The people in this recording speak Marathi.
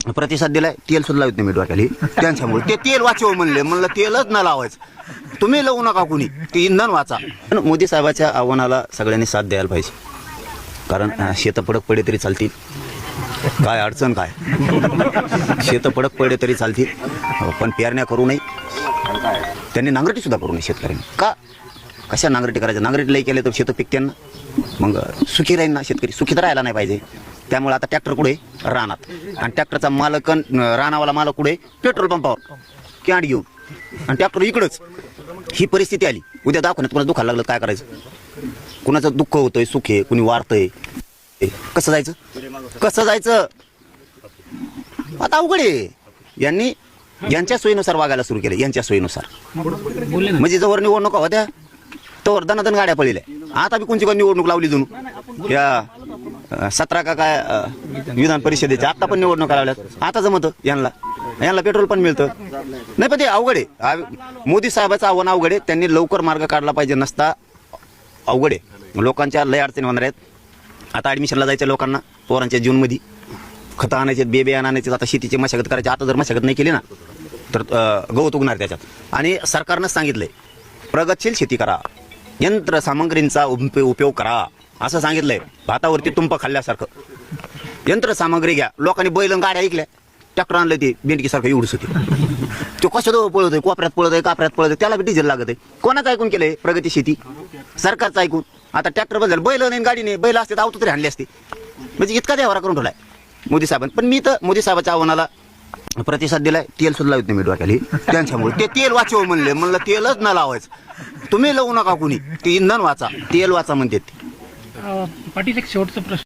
प्रतिसाद दिलाय. तेल सुद्धा लावत नाही मी डोक्याला त्यांच्यामुळे. ते तेल वाचव म्हणलं तेलच न लावायचं. तुम्ही लावू नका कुणी, ते इंधन वाचा. मोदी साहेबाच्या आव्हानाला सगळ्यांनी साथ द्यायला पाहिजे. कारण शेतं पडक पडे तरी चालतील, काय अडचण काय, शेतं पडक पडे तरी चालतील, पण पेरण्या करू नये. त्यांनी नांगरटी सुद्धा करू नये शेतकऱ्यांनी. का कशा नांगरटी करायचं? नांगरटी लई केले तर शेतं पिकते ना, मग सुखी राहील ना शेतकरी. सुखी तर राहायला नाही पाहिजे. त्यामुळे आता ट्रॅक्टर कुठे? रानात. आणि ट्रॅक्टरचा मालक रानावाला मालक कुठे? पेट्रोल पंपावर कॅन्ड घेऊन. आणि ट्रॅक्टर इकडंच. ही परिस्थिती आली. उद्या दाखवण्यात कुणाचं दुखायला लागलं काय करायचं? कुणाचं दुःख होतंय, सुख आहे, कुणी वारतंय, कसं जायचं? कसं जायचं? आता अवघड आहे. यांनी यांच्या सोयीनुसार वागायला सुरू केलं. यांच्या सोयीनुसार म्हणजे जवळ निवडणुका होत्या तवर दनादन गाड्या पडलेल्या. आता बी कोणची निवडणूक लावली जणू या 17 का काय विधान परिषदेच्या आता पण निवडणुका लावल्यात. आता जमतं यांना पेट्रोल पण मिळतं नाही. पण ते अवघड आहे. मोदी साहेबाचं आव्हान अवघड आहे. त्यांनी लवकर मार्ग काढला पाहिजे, नसता अवघड आहे. लोकांच्या लय अडचणी होणार आहेत. आता ॲडमिशनला जायचं लोकांना पोरांच्या जूनमध्ये. खतं आणायचे, बेबे आणायचे. आता शेतीची मशागत करायची. आता जर मशागत नाही केली ना तर गवत उगणार त्याच्यात. आणि सरकारनं सांगितलंय प्रगतशील शेती करा, यंत्रसामग्रींचा उपयोग करा असं सांगितलंय. भातावरती तुंप खाल्ल्यासारखं यंत्रसामग्री घ्या. लोकांनी बैल गाड्या ऐकल्या, ट्रॅक्टर आणलं ते बेंडकीसारखं एवढंच होते. तो कसं पळत आहे, कोपऱ्यात पळत आहे, कापऱ्यात पळत आहे, त्याला बी डिझेल लागत आहे. कोणाचं ऐकून केलंय? प्रगती शेती सरकारचं ऐकून. आता ट्रॅक्टर बदल बैल नाही, गाडी नाही. बैल असते तर आवतो तरी आणले असते. म्हणजे इतका देवारा करून ठेवलाय मोदी साहेबांनी. पण मी तर मोदी साहेबाच्या आव्हानाला प्रतिसाद दिलाय. तेल सुद्धा लावत नाही मी डोक्याला त्यांच्यामुळे. ते तेल वाचव म्हणलं तेलच न लावायचं. तुम्ही लावू नका कुणी, ते इंधन वाचा, तेल वाचा म्हणते. पाटील, एक शेवटचा प्रश्न.